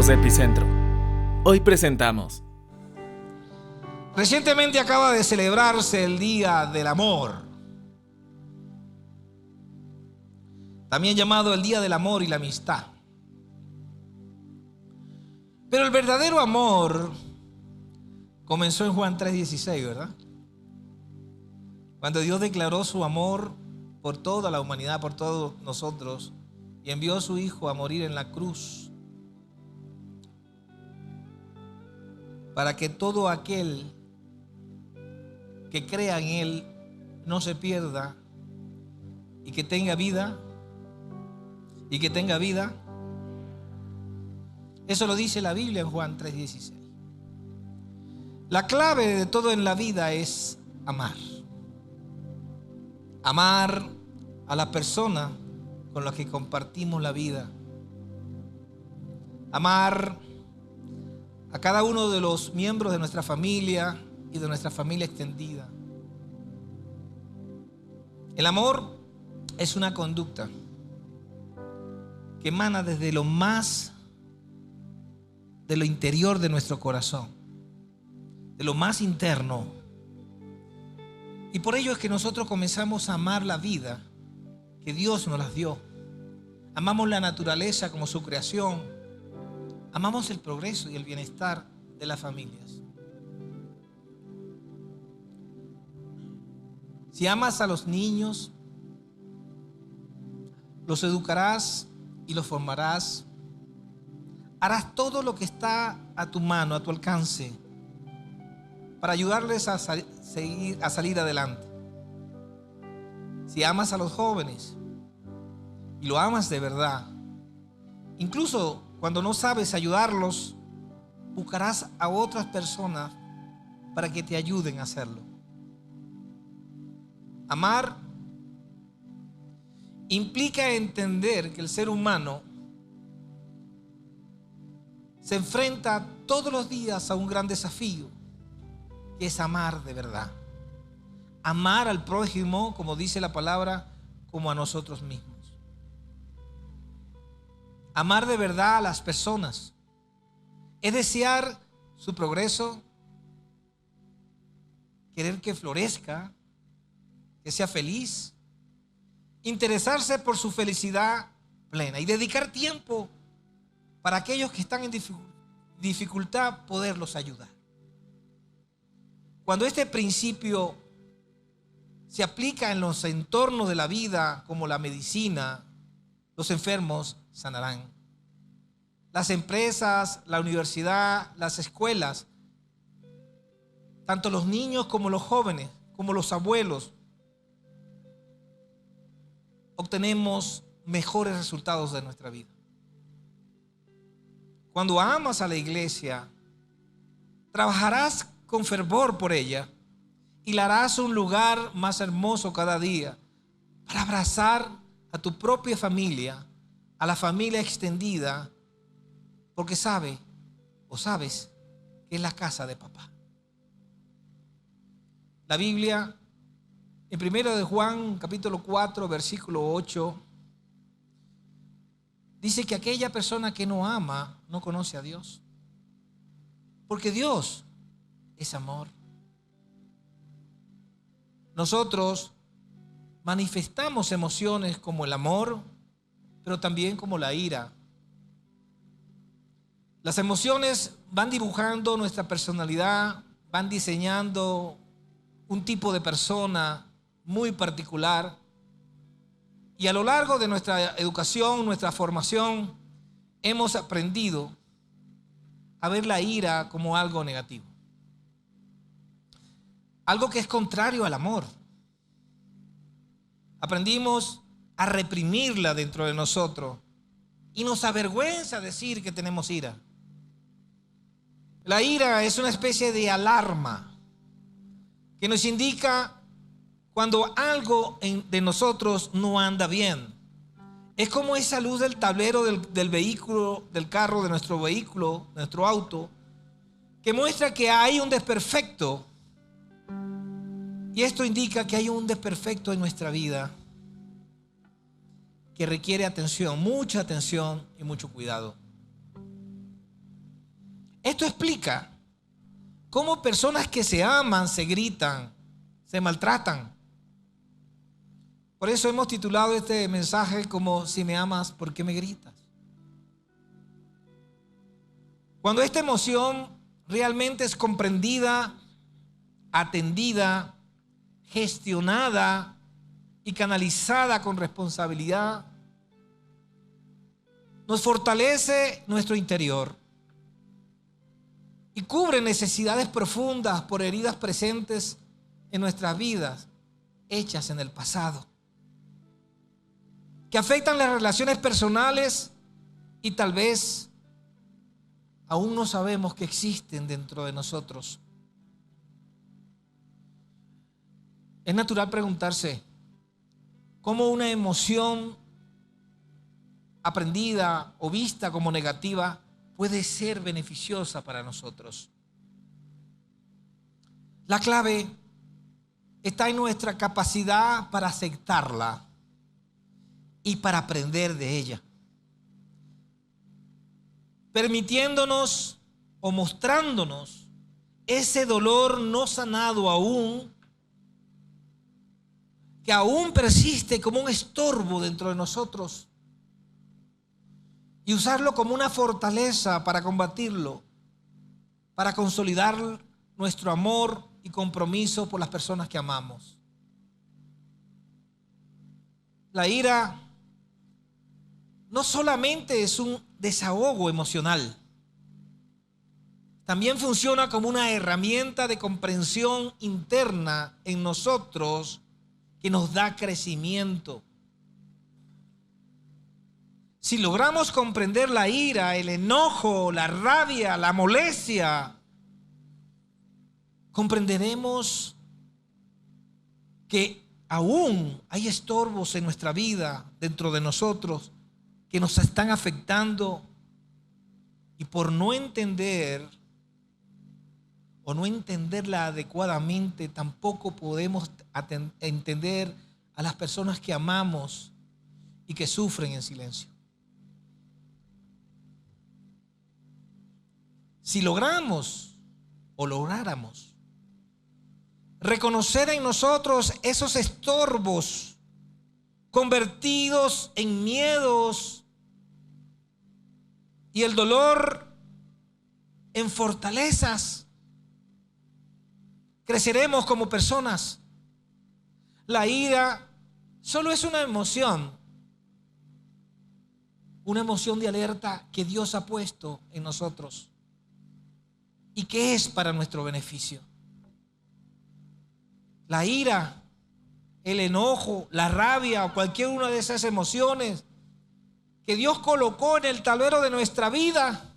Somos Epicentro. Hoy presentamos. Recientemente acaba de celebrarse el Día del Amor, también llamado el Día del Amor y la Amistad. Pero el verdadero amor comenzó en Juan 3:16, ¿verdad? Cuando Dios declaró su amor por toda la humanidad, por todos nosotros, y envió a su Hijo a morir en la cruz, para que todo aquel que crea en Él no se pierda y que tenga vida, Eso lo dice la Biblia en Juan 3:16. La clave de todo en la vida es amar. Amar a la persona con la que compartimos la vida. Amar a cada uno de los miembros de nuestra familia y de nuestra familia extendida. El amor es una conducta que emana desde lo interior de nuestro corazón, de lo más interno. Y por ello es que nosotros comenzamos a amar la vida que Dios nos las dio. Amamos la naturaleza como su creación. Amamos el progreso y el bienestar de las familias. Si amas a los niños, los educarás y los formarás. Harás todo lo que está a tu mano, a tu alcance, para ayudarles a salir adelante. Si amas a los jóvenes y lo amas de verdad, incluso cuando no sabes ayudarlos, buscarás a otras personas para que te ayuden a hacerlo. Amar implica entender que el ser humano se enfrenta todos los días a un gran desafío, que es amar de verdad. Amar al prójimo, como dice la palabra, como a nosotros mismos. Amar de verdad a las personas es desear su progreso, querer que florezca, que sea feliz, interesarse por su felicidad plena y dedicar tiempo para aquellos que están en dificultad, poderlos ayudar. Cuando este principio se aplica en los entornos de la vida, como la medicina, los enfermos sanarán. Las empresas, la universidad, las escuelas, tanto los niños como los jóvenes, como los abuelos, obtenemos mejores resultados de nuestra vida. Cuando amas a la iglesia, trabajarás con fervor por ella y la harás un lugar más hermoso cada día para abrazar a tu propia familia, a la familia extendida, porque sabes que es la casa de papá. La Biblia, en 1 de Juan, capítulo 4, versículo 8, dice que aquella persona que no ama no conoce a Dios, porque Dios es amor. Nosotros manifestamos emociones como el amor, pero también como la ira. Las emociones van dibujando nuestra personalidad, van diseñando un tipo de persona muy particular. Y a lo largo de nuestra educación, nuestra formación, hemos aprendido a ver la ira como algo negativo. Algo que es contrario al amor. Aprendimos a reprimirla dentro de nosotros y nos avergüenza decir que tenemos ira. La ira es una especie de alarma que nos indica cuando algo de nosotros no anda bien. Es como esa luz del tablero del vehículo, del carro, de nuestro vehículo, nuestro auto, que muestra que hay un desperfecto. Y esto indica que hay un desperfecto en nuestra vida que requiere atención, mucha atención y mucho cuidado. Esto explica cómo personas que se aman se gritan, se maltratan. Por eso hemos titulado este mensaje como: si me amas, ¿por qué me gritas? Cuando esta emoción realmente es comprendida, atendida, gestionada y canalizada con responsabilidad, nos fortalece nuestro interior y cubre necesidades profundas por heridas presentes en nuestras vidas, hechas en el pasado, que afectan las relaciones personales y tal vez aún no sabemos que existen dentro de nosotros. Es natural preguntarse cómo una emoción aprendida o vista como negativa puede ser beneficiosa para nosotros. La clave está en nuestra capacidad para aceptarla y para aprender de ella, permitiéndonos o mostrándonos ese dolor no sanado aún, que aún persiste como un estorbo dentro de nosotros, y usarlo como una fortaleza para combatirlo, para consolidar nuestro amor y compromiso por las personas que amamos. La ira no solamente es un desahogo emocional, también funciona como una herramienta de comprensión interna en nosotros que nos da crecimiento. Si logramos comprender la ira, el enojo, la rabia, la molestia, comprenderemos que aún hay estorbos en nuestra vida, dentro de nosotros, que nos están afectando, y por no entender o no entenderla adecuadamente, tampoco podemos entender a las personas que amamos y que sufren en silencio. Si lográramos reconocer en nosotros esos estorbos convertidos en miedos y el dolor en fortalezas, creceremos como personas. La ira solo es una emoción de alerta que Dios ha puesto en nosotros y que es para nuestro beneficio. La ira, el enojo, la rabia o cualquier una de esas emociones que Dios colocó en el tablero de nuestra vida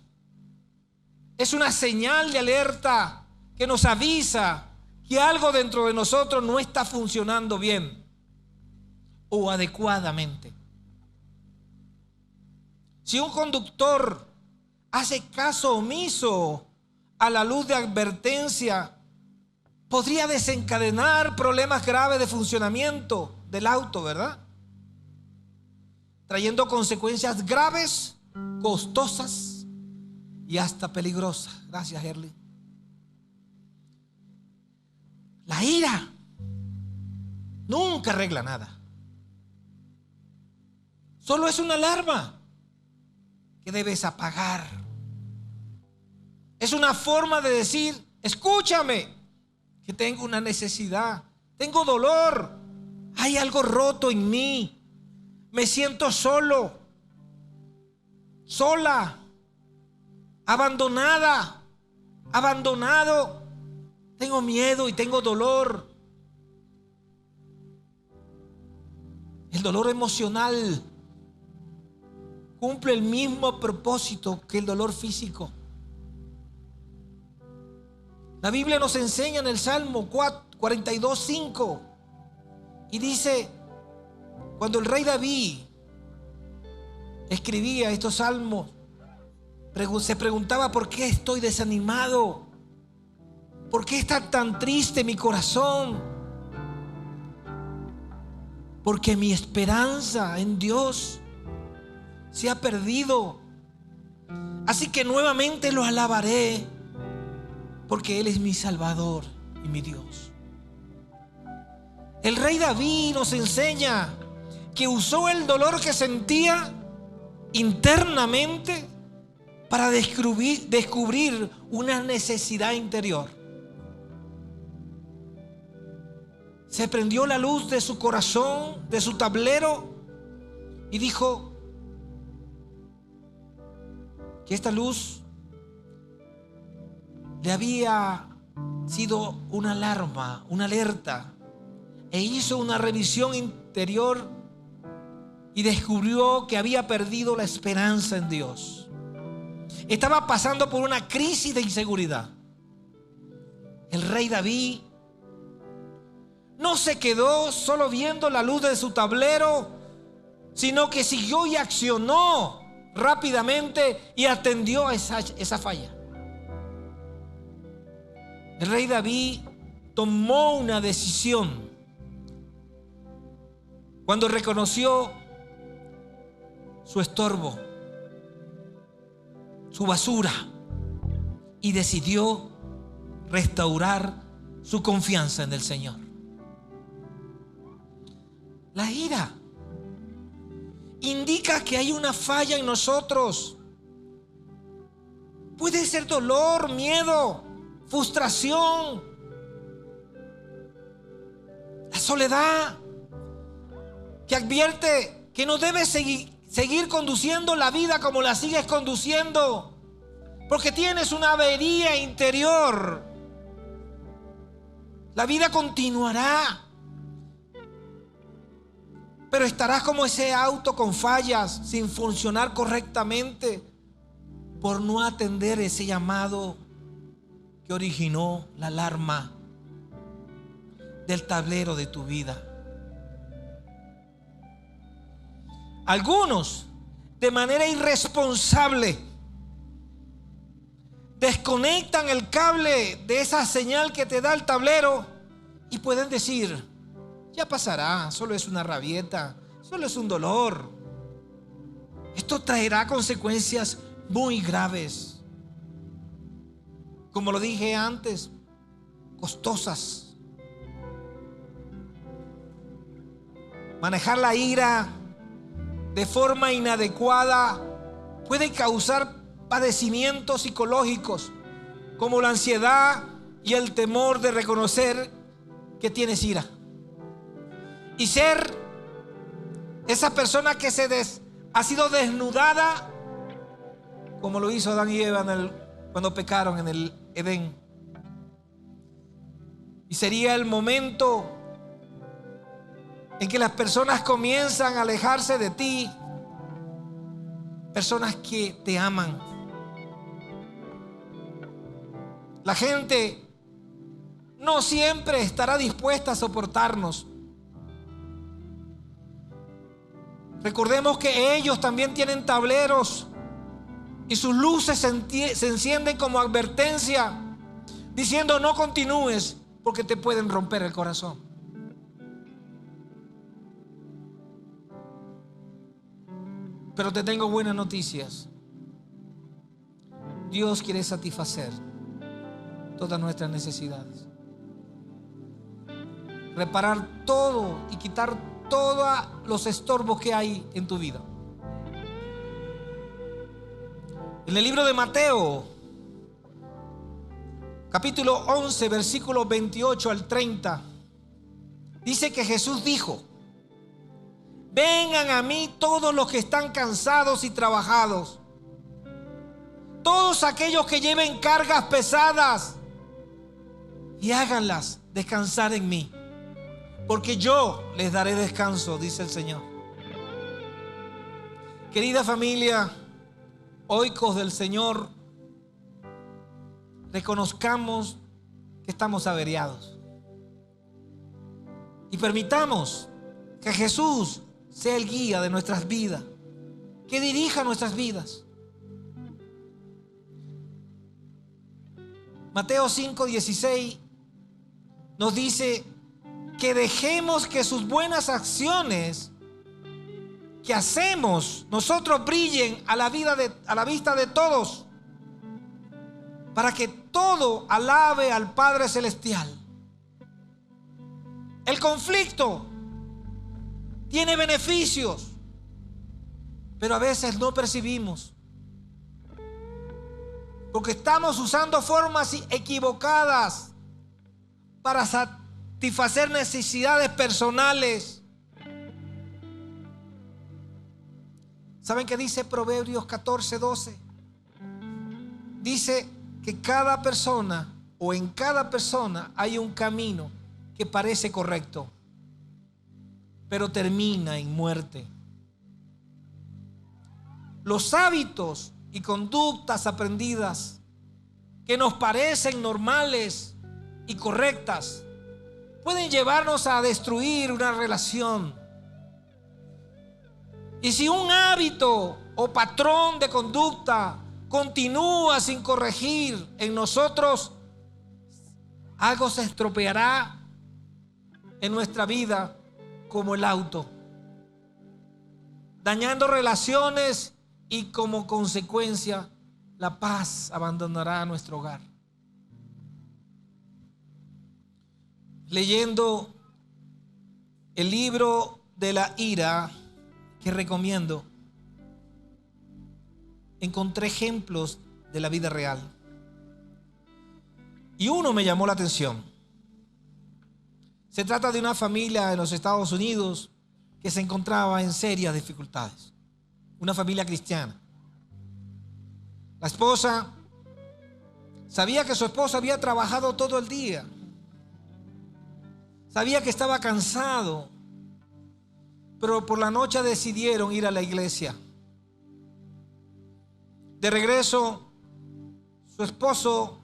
es una señal de alerta que nos avisa que algo dentro de nosotros no está funcionando bien o adecuadamente. Si un conductor hace caso omiso a la luz de advertencia, podría desencadenar problemas graves de funcionamiento del auto, ¿verdad? Trayendo consecuencias graves, costosas y hasta peligrosas. Gracias, Herly. La ira nunca arregla nada. Solo es una alarma que debes apagar. Es una forma de decir: escúchame, que tengo una necesidad, tengo dolor, hay algo roto en mí, me siento solo, sola, abandonada, abandonado, tengo miedo y tengo dolor. El dolor emocional cumple el mismo propósito que el dolor físico. La Biblia nos enseña en el Salmo 42:5 y dice, cuando el rey David escribía estos salmos, se preguntaba: ¿por qué estoy desanimado? ¿Por qué está tan triste mi corazón? Porque mi esperanza en Dios se ha perdido. Así que nuevamente lo alabaré, porque Él es mi Salvador y mi Dios. El rey David nos enseña que usó el dolor que sentía internamente para descubrir una necesidad interior. Se prendió la luz de su corazón, de su tablero, y dijo que esta luz le había sido una alarma, una alerta, e hizo una revisión interior y descubrió que había perdido la esperanza en Dios. Estaba pasando por una crisis de inseguridad. El rey David no se quedó solo viendo la luz de su tablero, sino que siguió y accionó rápidamente y atendió a esa falla. El rey David tomó una decisión cuando reconoció su estorbo, su basura, y decidió restaurar su confianza en el Señor. La ira indica que hay una falla en nosotros. Puede ser dolor, miedo, frustración, la soledad, que advierte que no debes seguir conduciendo la vida como la sigues conduciendo, porque tienes una avería interior. La vida continuará, pero estarás como ese auto con fallas, sin funcionar correctamente, por no atender ese llamado que originó la alarma del tablero de tu vida. Algunos, de manera irresponsable, desconectan el cable de esa señal que te da el tablero y pueden decir: ya pasará, solo es una rabieta, solo es un dolor. Esto traerá consecuencias muy graves, como lo dije antes, costosas. Manejar la ira de forma inadecuada puede causar padecimientos psicológicos, como la ansiedad y el temor de reconocer que tienes ira, y ser esa persona que ha sido desnudada, como lo hizo Adán y Eva cuando pecaron en el Edén. Y sería el momento en que las personas comienzan a alejarse de ti, personas que te aman. La gente no siempre estará dispuesta a soportarnos. Recordemos que ellos también tienen tableros y sus luces se encienden como advertencia, diciendo: no continúes, porque te pueden romper el corazón. Pero te tengo buenas noticias. Dios quiere satisfacer todas nuestras necesidades, reparar todo y quitar todos los estorbos que hay en tu vida. En el libro de Mateo, capítulo 11, versículos 28 al 30, dice que Jesús dijo: vengan a mí todos los que están cansados y trabajados, todos aquellos que lleven cargas pesadas, y háganlas descansar en mí, porque yo les daré descanso, dice el Señor. Querida familia, oicos del Señor, reconozcamos que estamos averiados y permitamos que Jesús sea el guía de nuestras vidas, que dirija nuestras vidas. Mateo 5:16 nos dice que dejemos que sus buenas acciones que hacemos nosotros brillen a la vista de todos, para que todo alabe al Padre Celestial. El conflicto tiene beneficios, pero a veces no percibimos, porque estamos usando formas equivocadas para satisfacer necesidades personales. ¿Saben qué dice Proverbios 14:12? Dice que cada persona, o en cada persona, hay un camino que parece correcto, pero termina en muerte. Los hábitos y conductas aprendidas que nos parecen normales y correctas pueden llevarnos a destruir una relación. Y si un hábito o patrón de conducta continúa sin corregir en nosotros, algo se estropeará en nuestra vida como el auto, dañando relaciones y como consecuencia la paz abandonará nuestro hogar. Leyendo el libro de la ira, que recomiendo, encontré ejemplos de la vida real. Y uno me llamó la atención. Se trata de una familia en los Estados Unidos que se encontraba en serias dificultades. Una familia cristiana. La esposa sabía que su esposo había trabajado todo el día. Sabía que estaba cansado, pero por la noche decidieron ir a la iglesia. De regreso, su esposo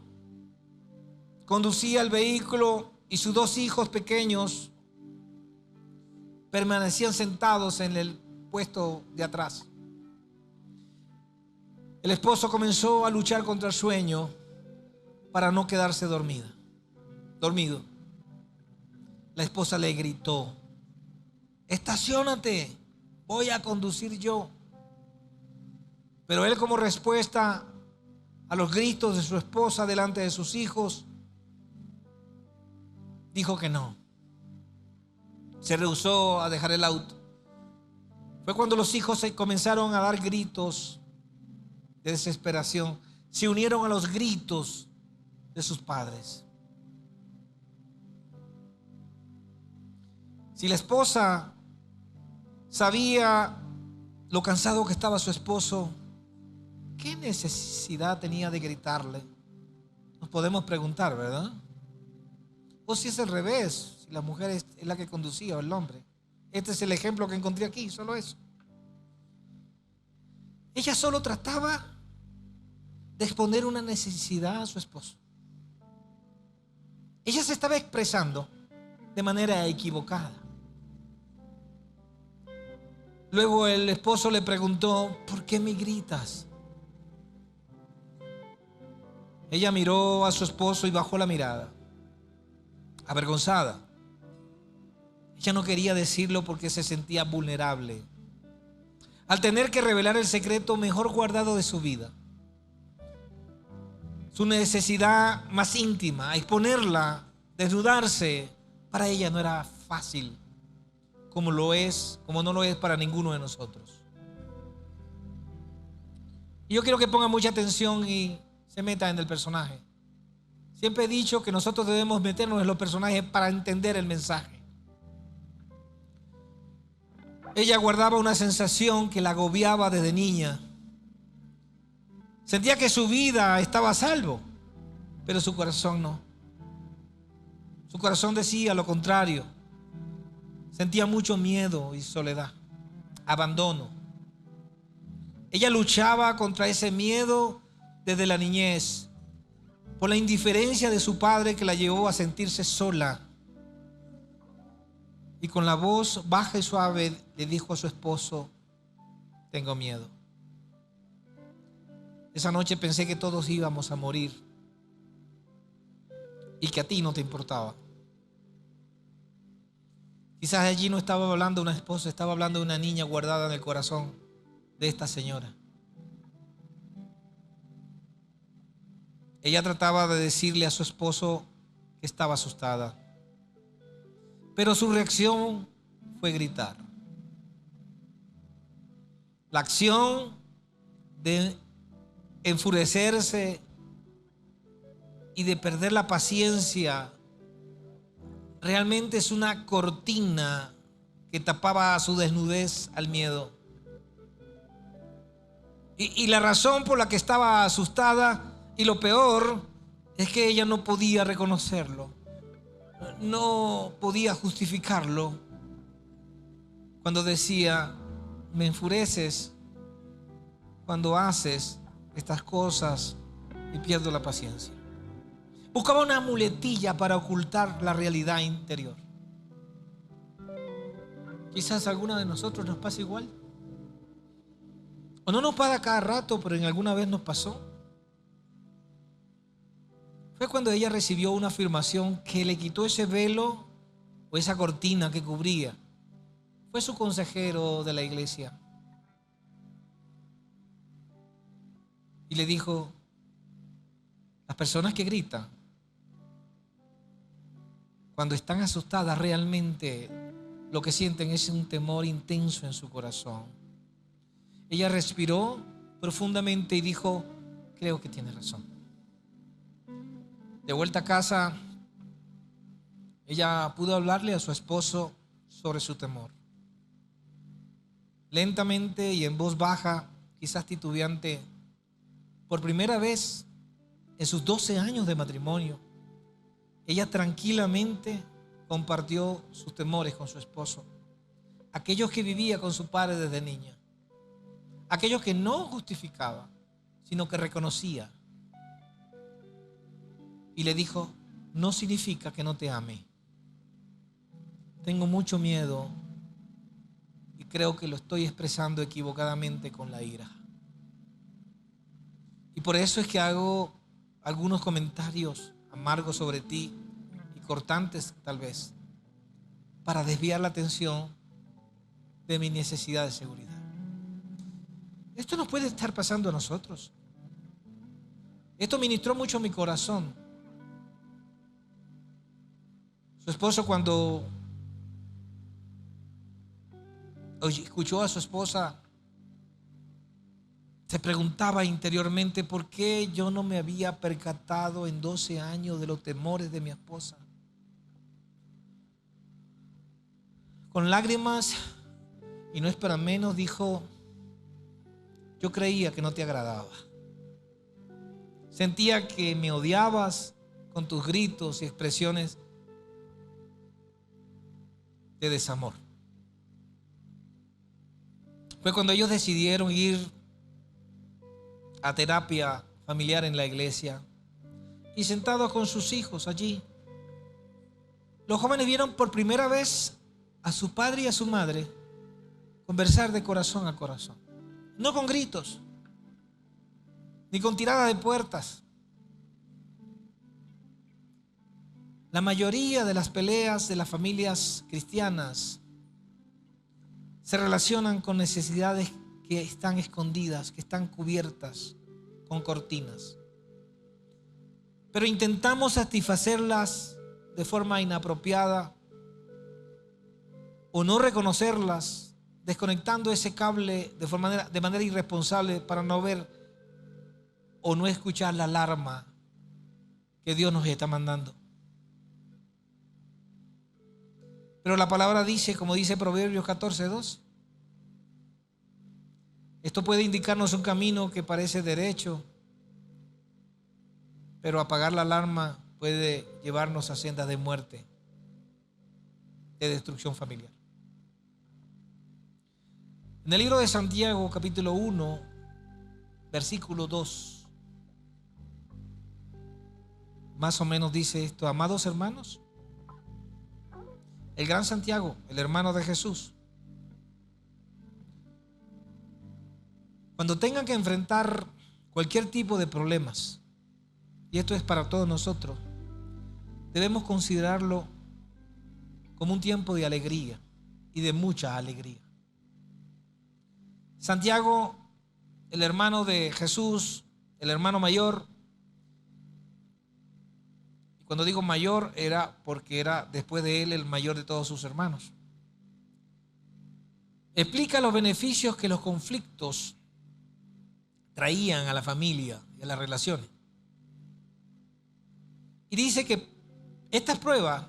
conducía el vehículo y sus dos hijos pequeños permanecían sentados en el puesto de atrás. El esposo comenzó a luchar contra el sueño para no quedarse dormido. La esposa le gritó: estaciónate, voy a conducir yo. Pero él, como respuesta a los gritos de su esposa delante de sus hijos, dijo que no. Se rehusó a dejar el auto. Fue cuando los hijos se comenzaron a dar gritos de desesperación. Se unieron a los gritos de sus padres. Si la esposa sabía lo cansado que estaba su esposo, ¿qué necesidad tenía de gritarle? Nos podemos preguntar, ¿verdad? O si es al revés, si la mujer es la que conducía o el hombre. Este es el ejemplo que encontré aquí, solo eso. Ella solo trataba de exponer una necesidad a su esposo. Ella se estaba expresando de manera equivocada. Luego el esposo le preguntó: ¿por qué me gritas? Ella miró a su esposo y bajó la mirada, avergonzada. Ella no quería decirlo porque se sentía vulnerable al tener que revelar el secreto mejor guardado de su vida, su necesidad más íntima. Exponerla, desnudarse, para ella no era fácil, como no lo es para ninguno de nosotros. Y yo quiero que ponga mucha atención y se meta en el personaje. Siempre he dicho que nosotros debemos meternos en los personajes para entender el mensaje. Ella guardaba una sensación que la agobiaba desde niña. Sentía que su vida estaba a salvo, pero su corazón no. Su corazón decía lo contrario. Sentía mucho miedo y soledad, abandono. Ella luchaba contra ese miedo desde la niñez, por la indiferencia de su padre que la llevó a sentirse sola. Y con la voz baja y suave le dijo a su esposo: tengo miedo. Esa noche pensé que todos íbamos a morir y que a ti no te importaba. Quizás allí no estaba hablando de una esposa, estaba hablando de una niña guardada en el corazón de esta señora. Ella trataba de decirle a su esposo que estaba asustada, pero su reacción fue gritar. La acción de enfurecerse y de perder la paciencia realmente es una cortina que tapaba a su desnudez al miedo. Y la razón por la que estaba asustada, y lo peor, es que ella no podía reconocerlo, no podía justificarlo cuando decía: me enfureces cuando haces estas cosas y pierdo la paciencia. Buscaba una muletilla para ocultar la realidad interior. Quizás a alguna de nosotros nos pasa igual. O no nos pasa cada rato, pero en alguna vez nos pasó. Fue cuando ella recibió una afirmación que le quitó ese velo o esa cortina que cubría. Fue su consejero de la iglesia y le dijo: las personas que gritan cuando están asustadas realmente lo que sienten es un temor intenso en su corazón. Ella respiró profundamente y dijo: creo que tiene razón. De vuelta a casa, ella pudo hablarle a su esposo sobre su temor. Lentamente y en voz baja, quizás titubeante, por primera vez en sus 12 años de matrimonio, ella tranquilamente compartió sus temores con su esposo, aquellos que vivía con su padre desde niña, aquellos que no justificaba, sino que reconocía. Y le dijo: no significa que no te ame. Tengo mucho miedo y creo que lo estoy expresando equivocadamente con la ira. Y por eso es que hago algunos comentarios amargos sobre ti y cortantes tal vez, para desviar la atención de mi necesidad de seguridad. Esto nos puede estar pasando a nosotros. Esto ministró mucho a mi corazón. Su esposo, cuando escuchó a su esposa, se preguntaba interiormente: ¿por qué yo no me había percatado en 12 años de los temores de mi esposa? Con lágrimas, y no es para menos, dijo: yo creía que no te agradaba. Sentía que me odiabas con tus gritos y expresiones de desamor. Fue cuando ellos decidieron ir a terapia familiar en la iglesia, y sentados con sus hijos allí, los jóvenes vieron por primera vez a su padre y a su madre conversar de corazón a corazón, no con gritos ni con tirada de puertas. La mayoría de las peleas de las familias cristianas se relacionan con necesidades que están escondidas, que están cubiertas con cortinas. Pero intentamos satisfacerlas de forma inapropiada o no reconocerlas, desconectando ese cable de manera irresponsable para no ver o no escuchar la alarma que Dios nos está mandando. Pero la palabra dice, como dice Proverbios 14:2, esto puede indicarnos un camino que parece derecho, pero apagar la alarma puede llevarnos a sendas de muerte, de destrucción familiar. En el libro de Santiago, capítulo 1, versículo 2, más o menos dice esto: amados hermanos, el gran Santiago, el hermano de Jesús, cuando tengan que enfrentar cualquier tipo de problemas, y esto es para todos nosotros, debemos considerarlo como un tiempo de alegría y de mucha alegría. Santiago, el hermano de Jesús, el hermano mayor, y cuando digo mayor era porque era después de él el mayor de todos sus hermanos, explica los beneficios que los conflictos traían a la familia y a las relaciones. Y dice que estas pruebas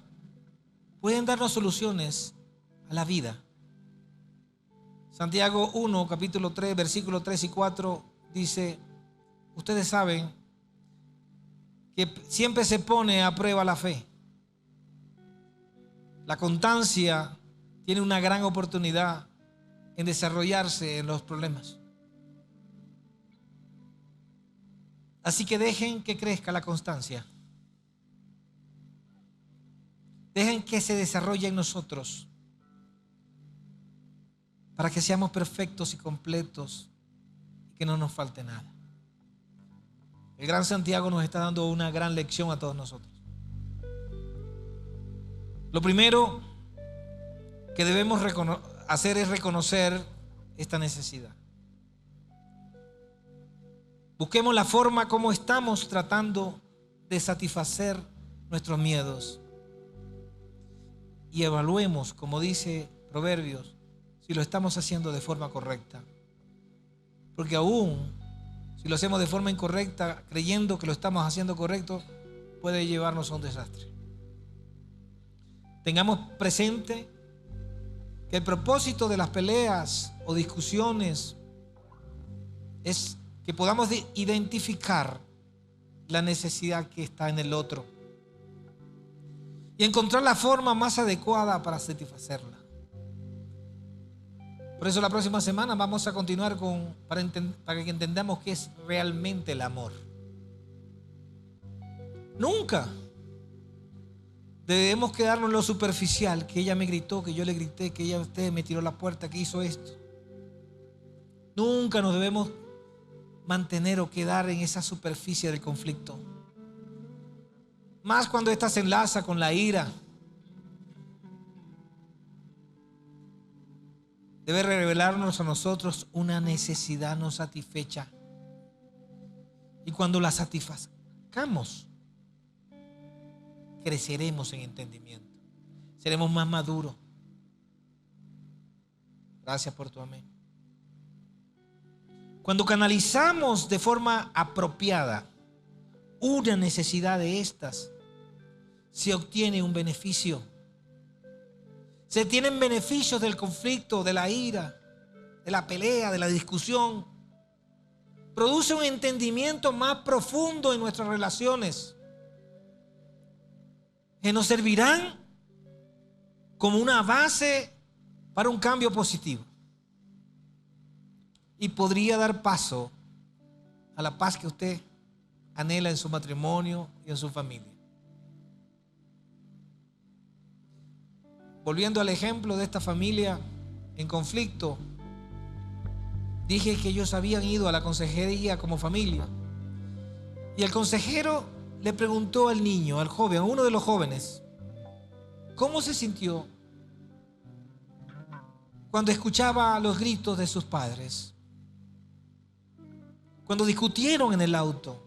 pueden darnos soluciones a la vida. Santiago 1, capítulo 3, versículos 3 y 4 dice: ustedes saben que siempre se pone a prueba la fe. La constancia tiene una gran oportunidad en desarrollarse en los problemas. Así que dejen que crezca la constancia. Dejen que se desarrolle en nosotros para que seamos perfectos y completos y que no nos falte nada. El gran Santiago nos está dando una gran lección a todos nosotros. Lo primero que debemos hacer es reconocer esta necesidad. Busquemos la forma como estamos tratando de satisfacer nuestros miedos. Y evaluemos, como dice Proverbios, si lo estamos haciendo de forma correcta. Porque aún si lo hacemos de forma incorrecta, creyendo que lo estamos haciendo correcto, puede llevarnos a un desastre. Tengamos presente que el propósito de las peleas o discusiones es que podamos identificar la necesidad que está en el otro y encontrar la forma más adecuada para satisfacerla. Por eso la próxima semana vamos a continuar para que entendamos qué es realmente el amor. Nunca debemos quedarnos en lo superficial, que ella me gritó, que yo le grité, que usted me tiró la puerta, que hizo esto. Nunca nos debemos mantener o quedar en esa superficie del conflicto. Más cuando ésta se enlaza con la ira. Debe revelarnos a nosotros una necesidad no satisfecha. Y cuando la satisfacamos, creceremos en entendimiento. Seremos más maduros. Gracias por tu amén. Cuando canalizamos de forma apropiada una necesidad de estas, se obtiene un beneficio. Se tienen beneficios del conflicto, de la ira, de la pelea, de la discusión. Produce un entendimiento más profundo en nuestras relaciones, que nos servirán como una base para un cambio positivo. Y podría dar paso a la paz que usted anhela en su matrimonio y en su familia. Volviendo al ejemplo de esta familia en conflicto, dije que ellos habían ido a la consejería como familia. Y el consejero le preguntó al niño, al joven, a uno de los jóvenes, ¿cómo se sintió cuando escuchaba los gritos de sus padres? Cuando discutieron en el auto.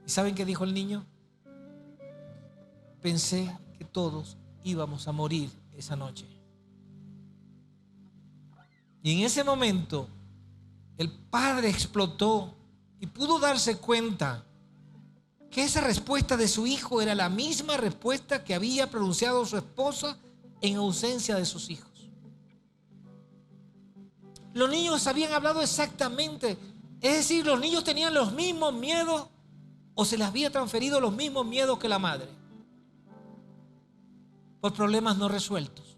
¿Y saben qué dijo el niño? Pensé que todos íbamos a morir esa noche. Y en ese momento el padre explotó y pudo darse cuenta que esa respuesta de su hijo era la misma respuesta que había pronunciado su esposa en ausencia de sus hijos. Los niños habían hablado exactamente, es decir, los niños tenían los mismos miedos o se les había transferido los mismos miedos que la madre por problemas no resueltos.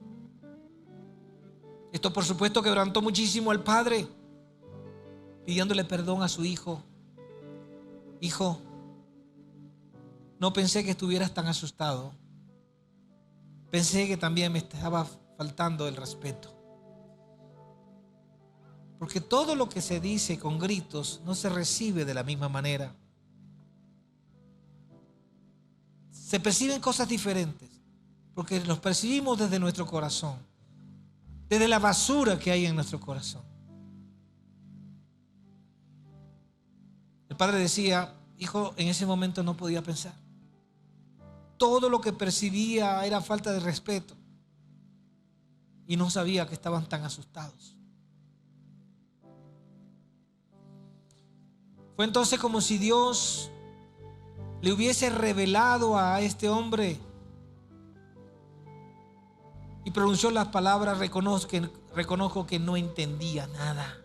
Esto, por supuesto, quebrantó muchísimo al padre, pidiéndole perdón a su hijo. Hijo, no pensé que estuvieras tan asustado. Pensé que también me estaba faltando el respeto. Porque todo lo que se dice con gritos no se recibe de la misma manera. Se perciben cosas diferentes. porque los percibimos desde nuestro corazón, desde la basura que hay en nuestro corazón. El padre decía, hijo, en ese momento no podía pensar. Todo lo que percibía era falta de respeto y no sabía que estaban tan asustados. Fue entonces como si Dios le hubiese revelado a este hombre y pronunció las palabras: reconozco que no entendía nada.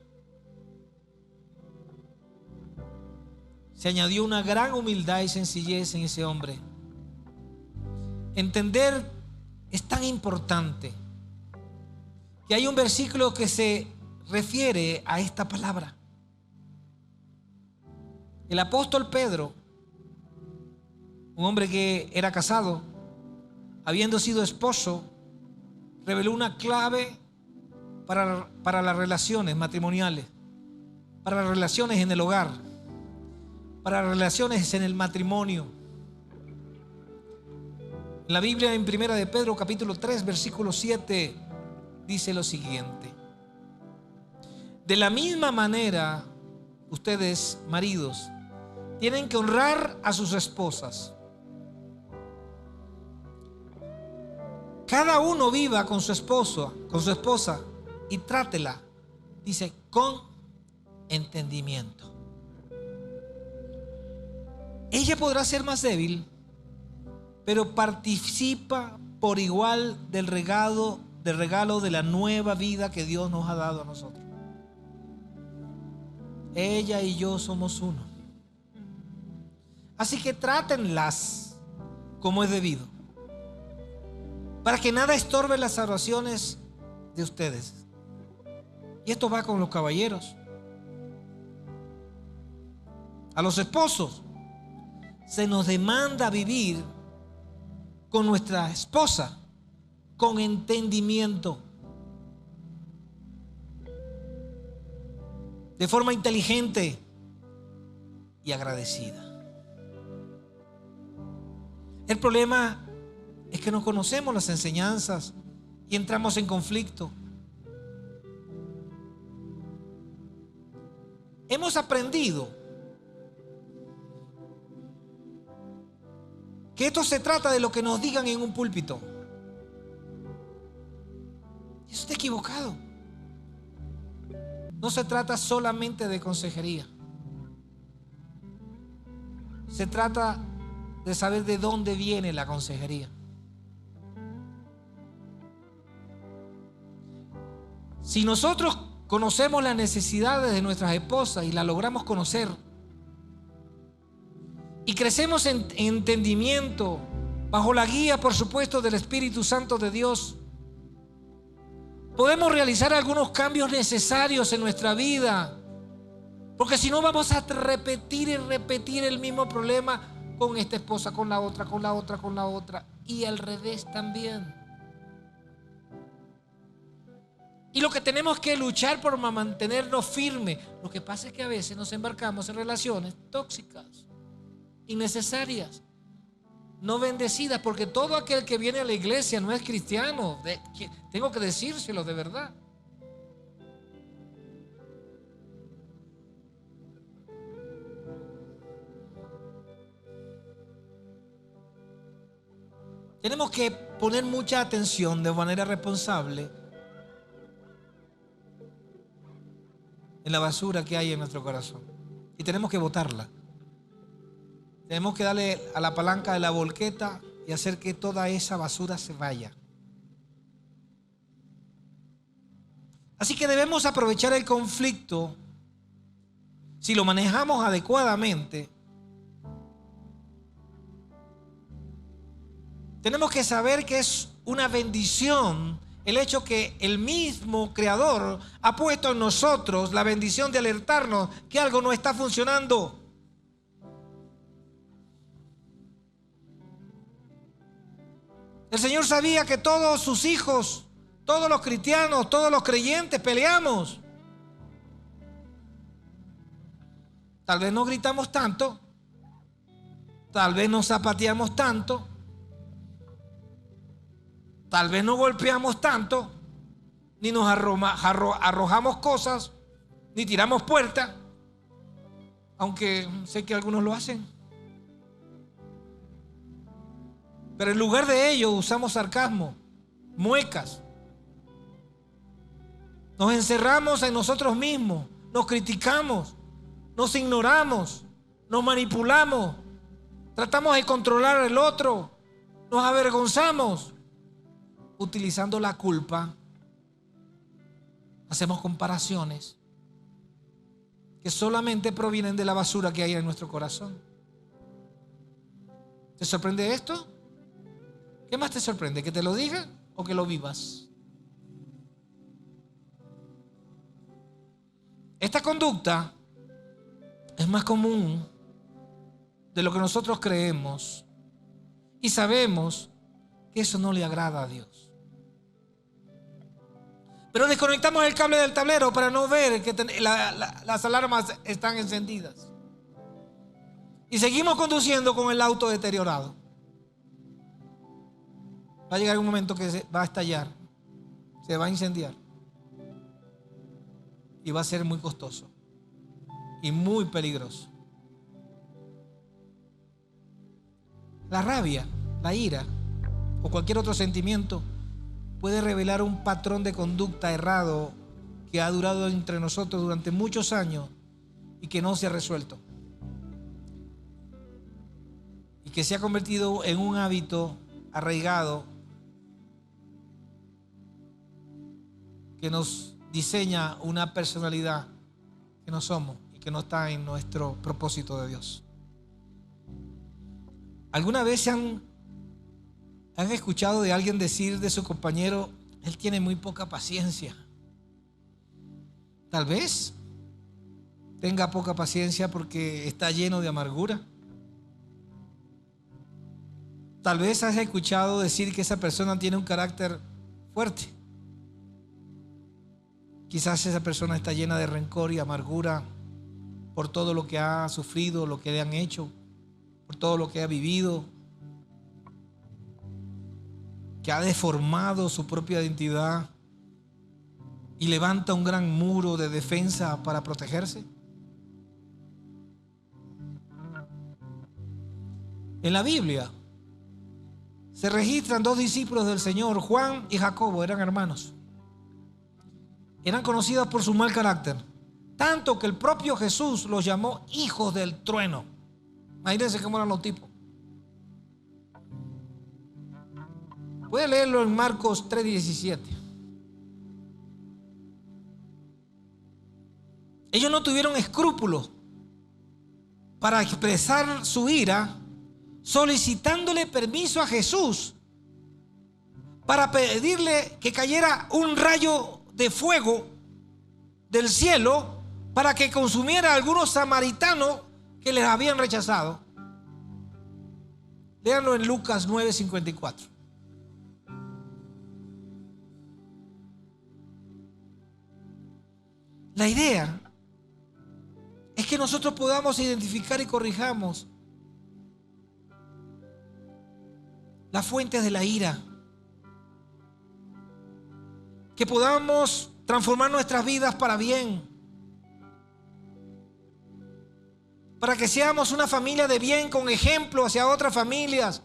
Se añadió una gran humildad y sencillez en ese hombre. Entender es tan importante que hay un versículo que se refiere a esta palabra. El apóstol Pedro, un hombre que era casado, habiendo sido esposo, reveló una clave para las relaciones matrimoniales, para las relaciones en el hogar, para las relaciones en el matrimonio. En la Biblia, en 1 de Pedro capítulo 3 versículo 7, dice lo siguiente: de la misma manera, ustedes, maridos, tienen que honrar a sus esposas. Cada uno viva con su esposa y trátela, dice, con entendimiento. Ella podrá ser más débil, pero participa por igual del regalo de la nueva vida que Dios nos ha dado a nosotros. Ella y yo somos uno. Así que trátenlas como es debido, para que nada estorbe las oraciones de ustedes. Y esto va con los caballeros. A los esposos se nos demanda vivir con nuestra esposa con entendimiento, de forma inteligente y agradecida. El problema es que no conocemos las enseñanzas y entramos en conflicto. Hemos aprendido que esto se trata de lo que nos digan en un púlpito. Eso está equivocado. No se trata solamente de consejería. Se trata de saber de dónde viene la consejería. Si nosotros conocemos las necesidades de nuestras esposas y las logramos conocer y crecemos en entendimiento bajo la guía, por supuesto, del Espíritu Santo de Dios, podemos realizar algunos cambios necesarios en nuestra vida, porque si no vamos a repetir y repetir el mismo problema con esta esposa, con la otra, con la otra, con la otra, y al revés también. Y lo que tenemos que luchar por mantenernos firmes. Lo que pasa es que a veces nos embarcamos en relaciones tóxicas, innecesarias, no bendecidas, porque todo aquel que viene a la iglesia no es cristiano. Tengo que decírselo de verdad. Tenemos que poner mucha atención de manera responsable en la basura que hay en nuestro corazón, y tenemos que botarla. Tenemos que darle a la palanca de la volqueta y hacer que toda esa basura se vaya. Así que debemos aprovechar el conflicto. Si lo manejamos adecuadamente, tenemos que saber que es una bendición el hecho que el mismo Creador ha puesto en nosotros la bendición de alertarnos que algo no está funcionando. El Señor sabía que todos sus hijos, todos los cristianos, todos los creyentes peleamos. Tal vez no gritamos tanto, tal vez no zapateamos tanto, Tal vez no golpeamos tanto, ni nos arrojamos cosas, ni tiramos puertas, aunque sé que algunos lo hacen. Pero en lugar de ello usamos sarcasmo, muecas. Nos encerramos en nosotros mismos, nos criticamos, nos ignoramos, nos manipulamos, tratamos de controlar al otro, nos avergonzamos. Utilizando la culpa, hacemos comparaciones que solamente provienen de la basura que hay en nuestro corazón. ¿Te sorprende esto? ¿Qué más te sorprende? ¿Que te lo diga o que lo vivas? Esta conducta es más común de lo que nosotros creemos y sabemos que eso no le agrada a Dios. Pero desconectamos el cable del tablero para no ver que las alarmas están encendidas. Y seguimos conduciendo con el auto deteriorado. Va a llegar un momento que va a estallar, se va a incendiar. Y va a ser muy costoso y muy peligroso. La rabia, la ira o cualquier otro sentimiento puede revelar un patrón de conducta errado que ha durado entre nosotros durante muchos años y que no se ha resuelto. Y que se ha convertido en un hábito arraigado que nos diseña una personalidad que no somos y que no está en nuestro propósito de Dios. ¿Alguna vez ¿Han escuchado de alguien decir de su compañero, él tiene muy poca paciencia? Tal vez tenga poca paciencia porque está lleno de amargura. Tal vez has escuchado decir que esa persona tiene un carácter fuerte. Quizás esa persona está llena de rencor y amargura por todo lo que ha sufrido, lo que le han hecho, por todo lo que ha vivido, que ha deformado su propia identidad y levanta un gran muro de defensa para protegerse. En la Biblia se registran dos discípulos del Señor, Juan y Jacobo, eran hermanos. Eran conocidos por su mal carácter, tanto que el propio Jesús los llamó hijos del trueno. Imagínense cómo eran los tipos. Puede leerlo en Marcos 3:17. Ellos no tuvieron escrúpulos para expresar su ira, solicitándole permiso a Jesús para pedirle que cayera un rayo de fuego del cielo para que consumiera a algunos samaritanos que les habían rechazado. Léanlo en Lucas 9:54. La idea es que nosotros podamos identificar y corrijamos las fuentes de la ira, que podamos transformar nuestras vidas para bien, para que seamos una familia de bien con ejemplo hacia otras familias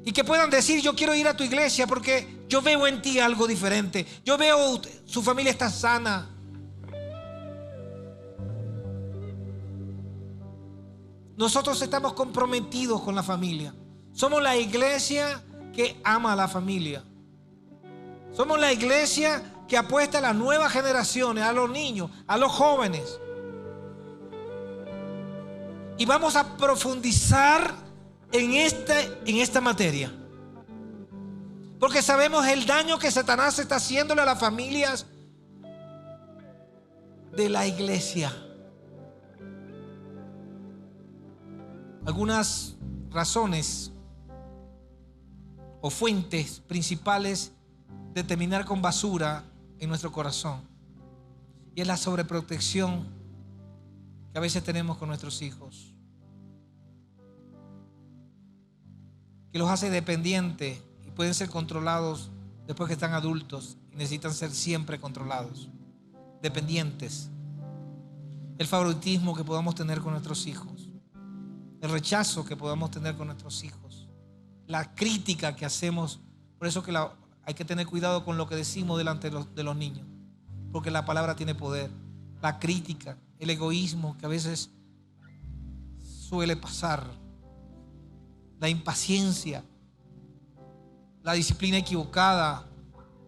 y que puedan decir: yo quiero ir a tu iglesia porque yo veo en ti algo diferente, yo veo su familia está sana. Nosotros estamos comprometidos con la familia. Somos la iglesia que ama a la familia. Somos la iglesia que apuesta a las nuevas generaciones, a los niños, a los jóvenes. Y vamos a profundizar en esta materia. Porque sabemos el daño que Satanás está haciéndole a las familias de la iglesia. Algunas razones o fuentes principales de terminar con basura en nuestro corazón, y es la sobreprotección que a veces tenemos con nuestros hijos, que los hace dependientes y pueden ser controlados después que están adultos y necesitan ser siempre controlados, dependientes. El favoritismo que podamos tener con nuestros hijos, el rechazo que podamos tener con nuestros hijos, la crítica que hacemos. Por eso que hay que tener cuidado con lo que decimos delante de los niños, porque la palabra tiene poder. La crítica, el egoísmo que a veces suele pasar, la impaciencia, la disciplina equivocada,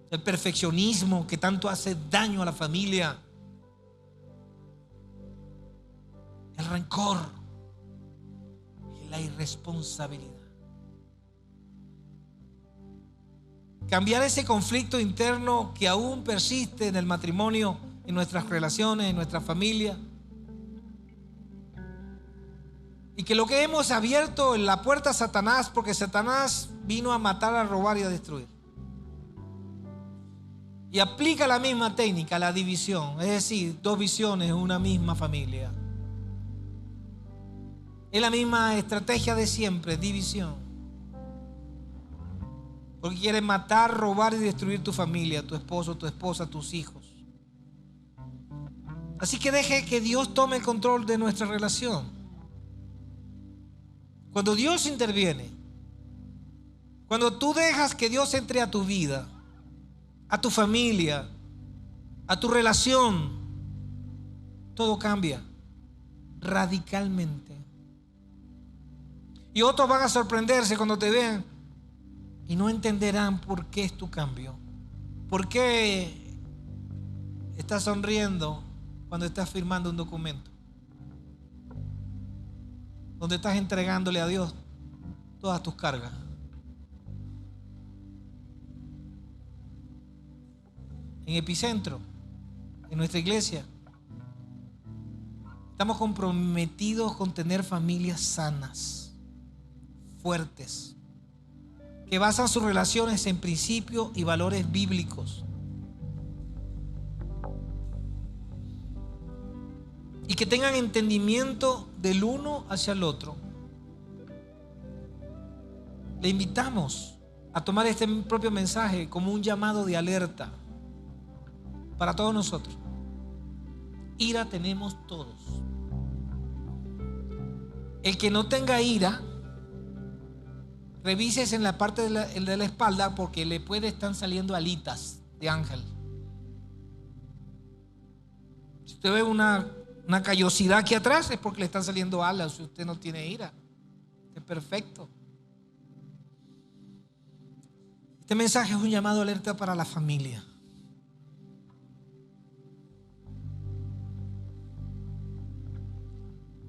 el perfeccionismo que tanto hace daño a la familia, el rencor y la irresponsabilidad. Cambiar ese conflicto interno que aún persiste en el matrimonio, en nuestras relaciones, en nuestra familia. Y que lo que hemos abierto en la puerta a Satanás, porque Satanás vino a matar, a robar y a destruir. Y aplica la misma técnica, la división. Es decir, dos visiones en una misma familia. Es la misma estrategia de siempre, división. Porque quiere matar, robar y destruir tu familia, tu esposo, tu esposa, tus hijos. Así que deje que Dios tome el control de nuestra relación. Cuando Dios interviene, cuando tú dejas que Dios entre a tu vida, a tu familia, a tu relación, todo cambia radicalmente. Y otros van a sorprenderse cuando te vean y no entenderán por qué es tu cambio. ¿Por qué estás sonriendo cuando estás firmando un documento? Donde estás entregándole a Dios todas tus cargas. En Epicentro, en nuestra iglesia, estamos comprometidos con tener familias sanas, fuertes, que basan sus relaciones en principios y valores bíblicos. Y que tengan entendimiento del uno hacia el otro. Le invitamos a tomar este propio mensaje como un llamado de alerta para todos nosotros. Ira tenemos todos. El que no tenga ira, revísese en la parte de la espalda, porque le puede estar saliendo alitas de ángel. Si usted ve una callosidad aquí atrás, es porque le están saliendo alas. Si usted no tiene ira, es perfecto. Este mensaje es un llamado de alerta para la familia.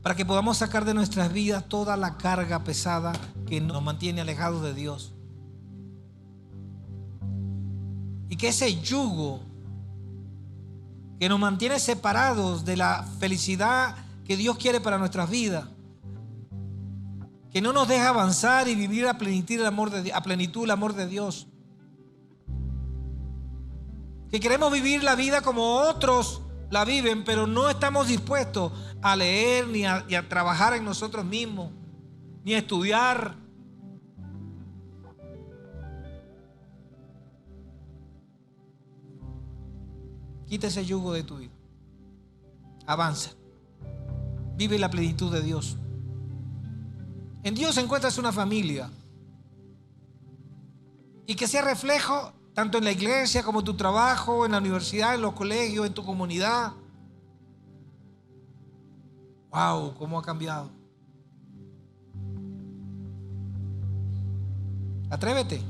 Para que podamos sacar de nuestras vidas toda la carga pesada que nos mantiene alejados de Dios. Y que ese yugo que nos mantiene separados de la felicidad que Dios quiere para nuestras vidas, que no nos deja avanzar y vivir a plenitud el amor de Dios, que queremos vivir la vida como otros la viven, pero no estamos dispuestos a leer ni a trabajar en nosotros mismos, ni a estudiar. Quita ese yugo de tu vida. Avanza. Vive la plenitud de Dios. En Dios encuentras una familia. Y que sea reflejo tanto en la iglesia como en tu trabajo, en la universidad, en los colegios, en tu comunidad. ¡Wow! ¿Cómo ha cambiado? Atrévete.